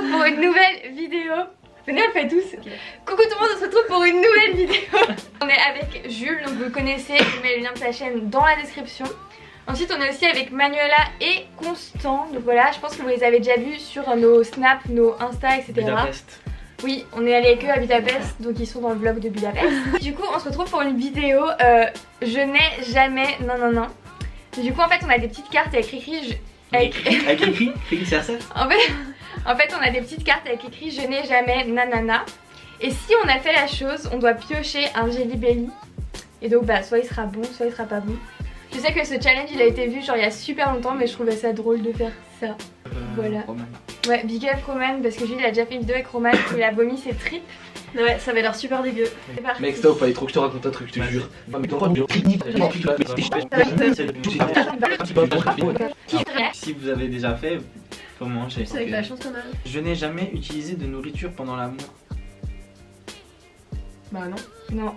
retrouve pour une nouvelle vidéo. Venez, on le fait tous. Okay. Coucou tout le monde, on se retrouve pour une nouvelle vidéo. On est avec Jules, donc vous le connaissez, je mets le lien de sa chaîne dans la description. Ensuite on est aussi avec Manuela et Constant. Donc voilà, je pense que vous les avez déjà vus sur nos snaps, nos Insta, etc. Budapest. Oui, on est allé avec eux à Budapest, donc ils sont dans le vlog de Budapest. Du coup on se retrouve pour une vidéo je n'ai jamais non. Du coup en fait on a des petites cartes avec écrit Avec écrit c'est ça. En fait on a des petites cartes avec écrit je n'ai jamais nanana. Et si on a fait la chose, on doit piocher un Jelly Belly. Et donc bah soit il sera bon, soit il sera pas bon. Je sais que ce challenge il a été vu genre il y a super longtemps, mais je trouvais ça drôle de faire ça. Voilà. Roman. Ouais, big up Roman, parce que Jules il a déjà fait une vidéo avec Roman où il a vomi ses tripes. Ouais, ça avait l'air super dégueu. C'est parti. Mec, stop, fallait trop que je te raconte un truc, je te jure. Si vous avez déjà fait, faut manger. C'est avec la chance qu'on a. Je n'ai jamais utilisé de nourriture pendant l'amour. Bah non. Non.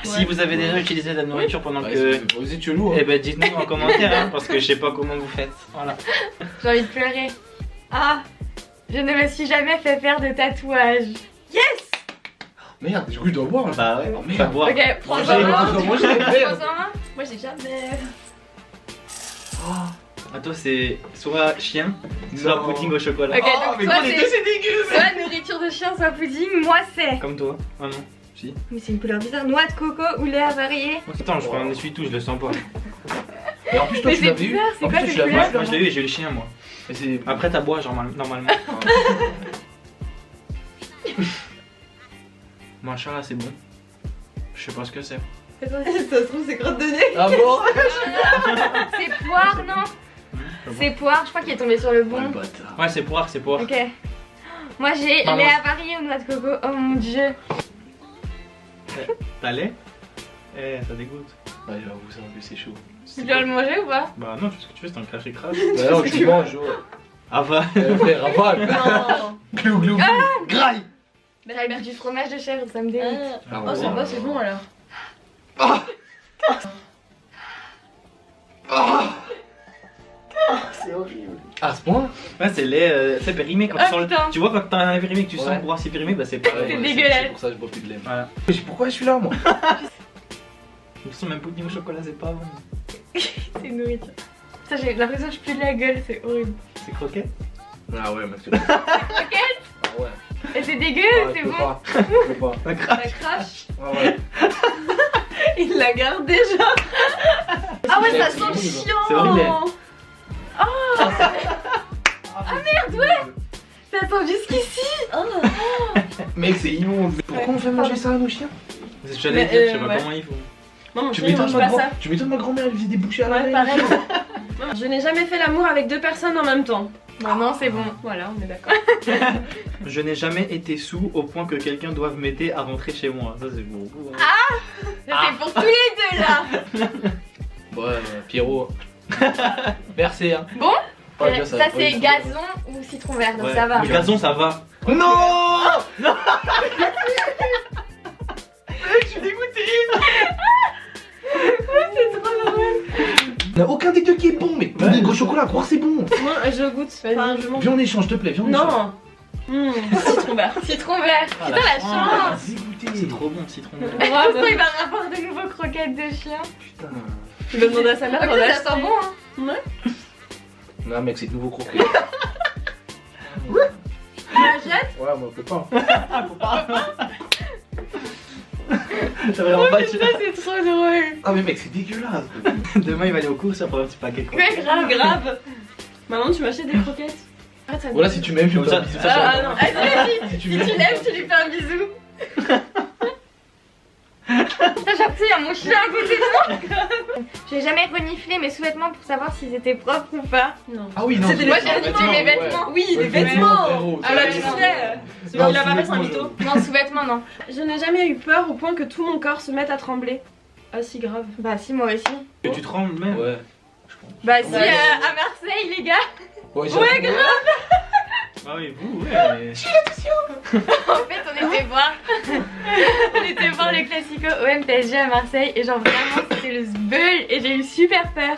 Si vous avez déjà utilisé de la nourriture pendant que... Vous êtes chelou, hein. Eh ben dites-nous en commentaire, hein, parce que je sais pas comment vous faites. Voilà. J'ai envie de pleurer. Ah, je ne me suis jamais fait faire de tatouage. Yes. Merde, du coup je dois boire là. Bah ouais, Oh, merde. faut boire. Ok, prends Manger, en main. Manger, merde. Prends en main. Moi j'ai jamais. Ah toi c'est soit chien, soit Non. pudding au chocolat. Ok, Oh, donc mais toi quoi, les deux c'est c'est dégueu. soit nourriture de chien, soit pudding, moi c'est. Comme toi. Ah non. Si. Mais c'est une couleur bizarre, noix de coco ou lait avarié. Attends, je prends un essuie-tout, je le sens pas. Et en plus toi Mais tu c'est l'avais eu. bizarre, c'est En quoi plus cette tu l'avais couleur eu. Moi je l'ai eu et j'ai le chien moi. Mais c'est. Après t'as bois genre normalement. Moi chat là c'est bon. Je sais pas ce que c'est. Ça se trouve c'est crotte de nez. Ah bon. C'est poire, non? C'est poire, je crois qu'il est tombé sur le Oh, bon. le bâtard. Ouais c'est poire, c'est poire. Ok. Moi j'ai Pardon. lait avarié ou noix de coco, oh mon dieu. T'as lait? Eh ça dégoûte. Ouais, j'avoue, ça en plus c'est chaud. Tu dois le manger ou pas? Bah non, ce que tu fais c'est un crash crash. Bah non, tu manges, ouais. Ah bah. Frère, avale. Non. Glou glou glou. Graille. J'avais mis du fromage de chèvre, ça me dégoûte. Ah Oh ça va, c'est bon alors. Ah. Ah. C'est horrible. À ce point. Ouais c'est lait, c'est périmé quand tu sens le... putain. Tu vois quand t'as un lait périmé que tu Ouais. sens boire c'est périmé, bah c'est pareil. C'est Ouais, dégueulasse. C'est pour ça que je bois plus de lait. Voilà. Mais pourquoi je suis là moi? De toute façon même pudding au chocolat c'est pas bon. C'est une nourriture. Ça j'ai l'impression que je pue de la gueule, c'est horrible. C'est croquet? Ah ouais, mec, c'est bon. Ah ouais. Et c'est dégueu, Ah, c'est je peux bon. pas. Je peux pas. Ça crache. Ça crache. Ah ouais. Il la garde déjà. Ah ouais, ça sent chiant. C'est horrible. Ah merde, ouais. T'attends jusqu'ici. Oh. Mec, c'est immonde. Pourquoi on fait manger ça à nos chiens? C'est ce que j'allais Mais, dire, je sais pas ouais. comment il faut. Non, mon Tu chéri mange pas ça. m'étonnes ma grand-mère, elle faisait des bouchées à la Ouais, reine. pareil. Je n'ai jamais fait l'amour avec deux personnes en même temps. Bah non, c'est bon. Voilà, on est d'accord. Je n'ai jamais été sous au point que quelqu'un doive m'aider à rentrer chez moi. Ça c'est bon. Ça c'est pour tous les deux là. Ouais, Pierrot. Versé, hein. Bon, Ouais, déjà, ça va c'est pas du tout. gazon ou citron vert, donc Ouais. ça va. Le gazon ça va. Non. Je suis dégoûté. C'est trop drôle. Il n'y a aucun des deux qui est bon, mais pudding au chocolat, croire c'est bon. Moi, je goûte. Enfin, je mange. Viens, on échange, s'il te plaît, viens, on échange. Non. Citron vert. Citron vert. Ah, Putain la Ah, chance. dégoûté. C'est trop bon citron. Bravo, il va avoir de nouveaux croquettes de chien. Putain. Il va demander à sa mère. Ok, d'en ça acheter. sent bon hein. Ouais. Non, mec, c'est de nouveau croquet. Tu la jettes? Ouais, moi, on peut pas. Ça va pas. Ça c'est trop drôle. Ah, mais mec, c'est dégueulasse. Demain il va aller au cours, ça prend un petit paquet de croquettes. Ouais, grave. Grave. Maman, tu m'achètes des croquettes? Arrête, ça me Voilà, dégoûte. si tu m'aimes, je Comme te fais ça, un bisou. ça, Ah non. Vas-y vas-y. Si tu Si m'aimes, tu l'aimes, tu lui fais un bisou. Putain, j'ai l'impression qu'il y a mon chien à côté de moi. J'ai jamais reniflé mes sous-vêtements pour savoir s'ils étaient propres ou pas. Non. Ah oui, non. C'était Moi les j'ai reniflé mes vêtements. Oui, les Ouais, vêtements. frérot, Ah bah c'est tu bon. sais. Non, Il a pas fait un sous-vêtements, mytho. Non, sous-vêtements non. Je n'ai jamais eu peur au point que tout mon corps se mette à trembler. Ah si, grave. Bah si, moi aussi. Et tu trembles même. Ouais. Bah si, Ouais. à Marseille les gars. Ouais, Ouais, grave. Ah oui, vous, ouais. En fait, on était voir le Classico OM PSG à Marseille et genre vraiment c'était le sbeul et j'ai eu super peur.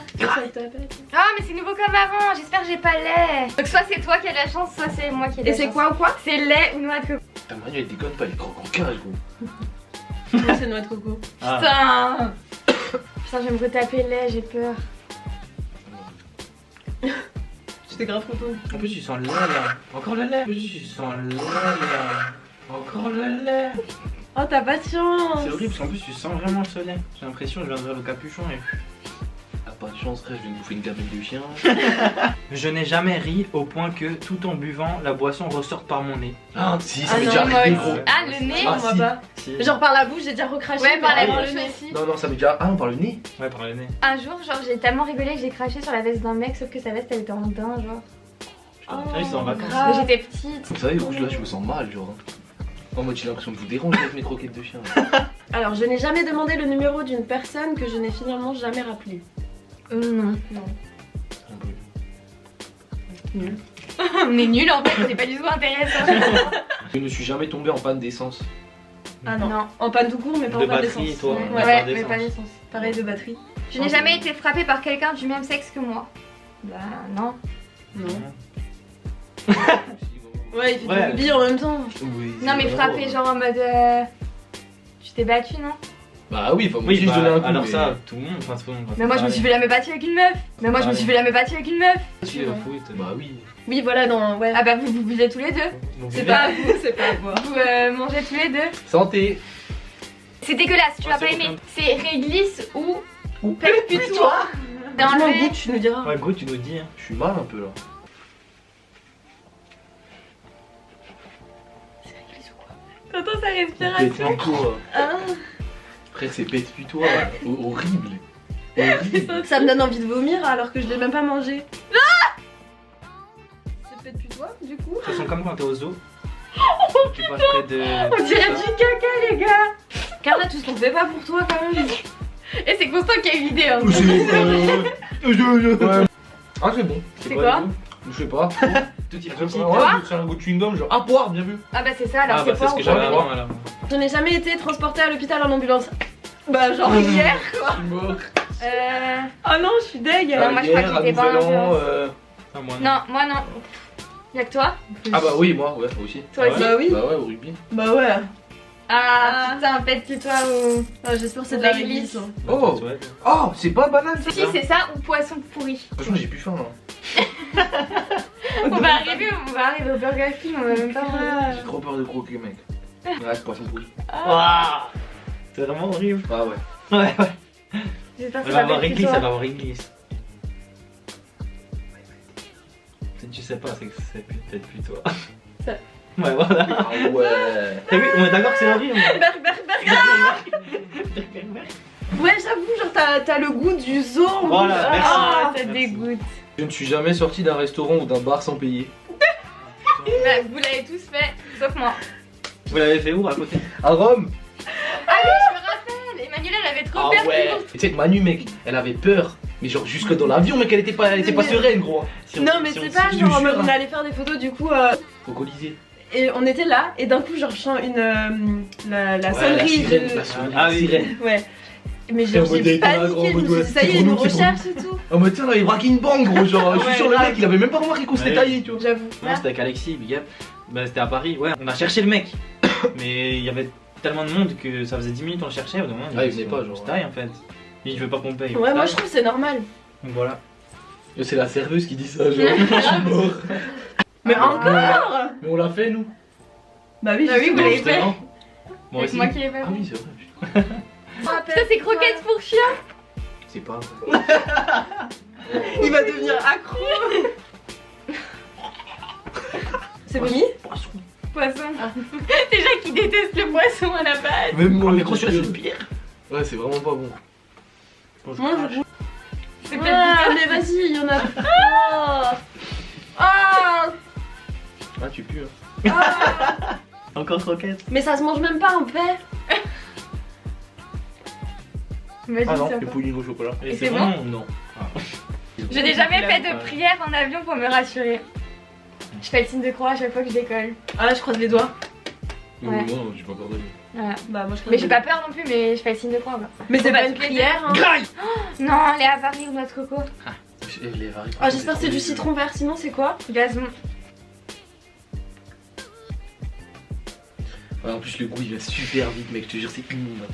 Ah mais c'est nouveau comme avant, j'espère que j'ai pas lait. Donc soit c'est toi qui as de la chance, soit c'est moi qui ai de la Et chance. c'est quoi ou quoi? C'est lait ou noix de coco. Putain, Manu, elle déconne pas, elle est croque en cage, gros. Moi c'est noix de coco. Ah. Putain. Putain, je vais me retaper le lait, j'ai peur. J'étais grave content. En plus, tu sens le lait là. Encore le lait. En plus, tu sens le lait là. Encore le lait. Oh t'as pas de chance. C'est horrible parce qu'en plus, tu sens vraiment le soleil. J'ai l'impression que je viens de voir le capuchon et. T'as pas de chance, frère, je viens de bouffer une gamelle de chien. Je n'ai jamais ri au point que tout en buvant, la boisson ressorte par mon nez. Ah, si, ça Ah m'est non, déjà moi arrivé, aussi. gros. Ah le nez. Non, moi si. pas. Si. Genre par la bouche, j'ai déjà recraché. Ouais, par la mais bouche le nez. aussi. Non, non, ça m'est déjà. Ah, non, par le nez. Ouais, par le nez. Un jour, genre j'ai tellement rigolé que j'ai craché sur la veste d'un mec, sauf que sa veste elle était en daim, genre. Ah oui, c'est en vacances. grave. Mais j'étais petite. Vous savez, rouge là, je me sens mal, genre. En mode, j'ai l'impression de vous déranger avec mes croquettes de chien. Alors je n'ai jamais demandé le numéro d'une personne que je n'ai finalement jamais rappelé. Non. Un peu. Nul. On est nuls en fait, c'est pas du tout intéressant. Je ne suis jamais tombé en panne d'essence. Ah non. Non. En panne tout court mais pas De en panne batterie, d'essence. toi. Ouais. Ouais. Ouais, pas mais d'essence. pas d'essence. Pareil de batterie. Je n'ai jamais été frappée par quelqu'un du même sexe que moi. Bah non. Non. Ouais, il fait Ouais. du rugby en même temps. Oui, Non mais c'est frappée vraiment- genre en mode... Tu t'es battue non? Bah oui, enfin, moi Oui, aussi, je bah, donnais un coup. alors mais- ça, tout le monde, enfin tout le monde. Mais moi je me suis fait jamais battre avec une meuf. Mais moi je me suis fait jamais battre avec une meuf. Tu le foot. Bah oui. Oui voilà dans... Ouais. Ah bah vous buvez tous les deux. C'est pas à vous, c'est pas à moi. Vous mangez tous les deux. Santé. C'est dégueulasse, tu Ouais, vas pas c'est aimer. aucun- C'est réglisse ou... Ou perpétutoire. Dans Dis-moi le un goût, tu nous diras. Ouais, gros, tu nous dis. Hein. Je suis mal un peu là. T'entends sa respiration? Pète-putois. Ah, Frère, c'est pète-putois. Horrible. Horrible. ça me donne envie de vomir alors que je l'ai même pas mangé. C'est peut-être plus toi du coup. Ça sent comme quand t'es au zoo. Tu passes près de. On dirait du caca les gars. Carla, tout ce qu'on fait pas pour toi quand même. Et c'est Constant qui a eu l'idée hein. Ouais. Ah, c'est bon. C'est quoi? Je sais pas. Tutti Ouais, frutti. c'est un goût de chewing-gum, genre. Ah, poire, bien vu. Ah bah c'est ça alors Ah c'est bah c'est pas ce que ou j'avais pas? avant alors. Je n'ai jamais été transportée à l'hôpital en ambulance. Bah genre hier quoi. Je suis mort. Oh non, je suis deg. Non, moi, je crois qu'il était pas en ambulance. Ah, moi, Non, moi non. Y'a que toi? Ah bah oui, moi, ouais, moi aussi. Toi aussi? Bah oui. Bah ouais, au rugby. Bah ouais. Ah putain, pète-toi ou... Ah, j'espère que c'est de la Réglisse. réglisse. hein. Oh, Ouais. oh, c'est pas banane. Si c'est ça ou poisson pourri. Franchement, j'ai plus faim là. On va arriver au Burger King, on va même pas manger. J'ai trop peur de croquer, mec. Ouais, c'est poisson pourri. Waouh. C'est vraiment horrible. Ah ouais. Ouais, ouais. J'espère que Elle ça va avoir pète réglisse, toi. elle va avoir réglisse. Si tu sais pas, c'est que c'est peut-être plus toi. Ça. Ouais, voilà. Ah ouais. T'as vu, on est d'accord que c'est horrible. Ouais, j'avoue, genre t'as le goût du zoo. en Voilà, bouche. merci. Ah, ça Merci. dégoûte. Je ne suis jamais sorti d'un restaurant ou d'un bar sans payer. Bah, vous l'avez tous fait, sauf moi. Vous l'avez fait où à côté? À Rome. Ah oui, je me rappelle. Emmanuel, elle avait trop Ah peur. ouais. Tu sais que Manu, mec, elle avait peur. Mais genre jusque dans l'avion, mec, elle était pas sereine, gros. Si on- Non, mais si c'est on- pas je genre te en mode jure, on hein. allait faire des photos du coup. Au Colisée. Et on était là, et d'un coup, genre, je sens la Ouais, sonnerie sirène, de. la sirène. Ah oui. Sirène. Ouais. Mais Et genre, en mode, j'ai elle était là, gros, paniqué, en je me mode, suis ouais, dit, ça y est, c'est ils nous pour nous, c'est recherchent et tout. Oh, mais tiens, là, il braque une banque, gros. Genre, je suis Ouais, sûr, le grave. mec, il avait même pas remarqué qu'on s'était Ouais. taillé, tu vois. J'avoue. Non, c'était avec Alexis, big up. Bah, c'était à Paris, ouais. On a cherché le mec. Mais il y avait tellement de monde que ça faisait 10 minutes on le cherchait. Au bout d'un moment, Ah, il venait pas, genre. On se taille en fait. Il veut pas qu'on paye. Ouais, moi je trouve que c'est normal. Donc voilà. C'est la serveuse qui dit ça, genre. Je suis mort. Mais Ah, encore. Mais on l'a fait, nous. Bah oui, Bah oui, vous justement. l'avez fait. Justement. Moi C'est aussi. moi qui l'ai fait. Ah oui, c'est vrai. Ça, c'est croquettes pour chien. C'est pas vrai. Il va devenir accro. C'est vomi? Poisson. Poisson. Déjà qui déteste le poisson à la base. Même moi, Oh, mais mais gros, c'est celui-là, le pire. Ouais, c'est vraiment pas bon. Moi je goûte. C'est Ah, pas mais vas-y, il y en a. Oh. Ah. Ah, tu pues, hein. Ah. Encore croquette. Mais ça se mange même pas en paix. Vas-y, Ah non, ça le va. pudding au chocolat. Et c'est c'est bon ou non? Je n'ai jamais fait de prière en avion pour me rassurer. Je fais le signe de croix à chaque fois que je décolle. Ah là je croise les doigts. Ouais. Non, j'ai pas peur de lui. Voilà. Bah moi je croise Mais les j'ai doigts. pas peur non plus, mais je fais le signe de croix quoi. Mais c'est On pas va une toutes les prière hein. Graille. Non, les avaries ou noix de coco. Les varies, Ah j'espère que c'est du citron vert, sinon c'est quoi? Gazon. Ouais, en plus le goût il va super vite mec, je te jure c'est immonde.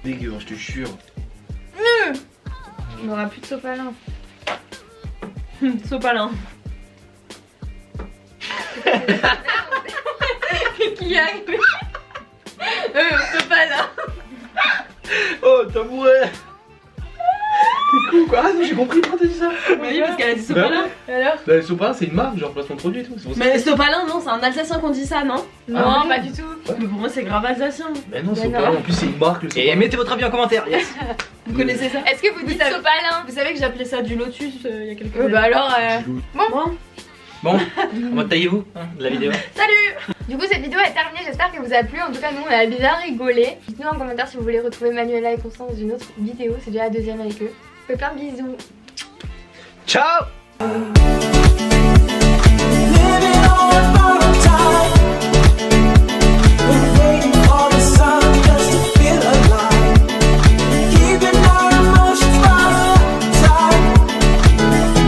Dégueu, hein, je te jure. On aura plus de sopalin. Sopalin. Qui arrive? Sopalin. Oh tabouret. T'es con quoi? Ah non j'ai compris pourquoi t'as dit ça. Mais oui parce qu'elle a dit sopalin. Alors? Bah, Sopalin c'est une marque, genre placement de produit et tout. C'est pour ça. Mais sopalin non, c'est un Alsacien qu'on dit ça non? Non, oui. pas du tout. Mais pour moi c'est grave alsacien. Mais non, Mais Sopalin non. en plus c'est une marque le Sopalin. Et mettez votre avis en commentaire, yes. Vous connaissez ça? Est-ce que vous dites savez- sopalin? Vous savez que j'appelais ça du lotus il y a quelques années. Bah alors. Bon. Bon, en mode taillez-vous hein, de la vidéo. Du coup cette vidéo est terminée, j'espère qu'elle vous a plu. En tout cas nous on a bien rigolé. Dites-nous en commentaire si vous voulez retrouver Manuela et Constance dans une autre vidéo. C'est déjà la deuxième avec eux. Je vous fais plein de bisous. Ciao.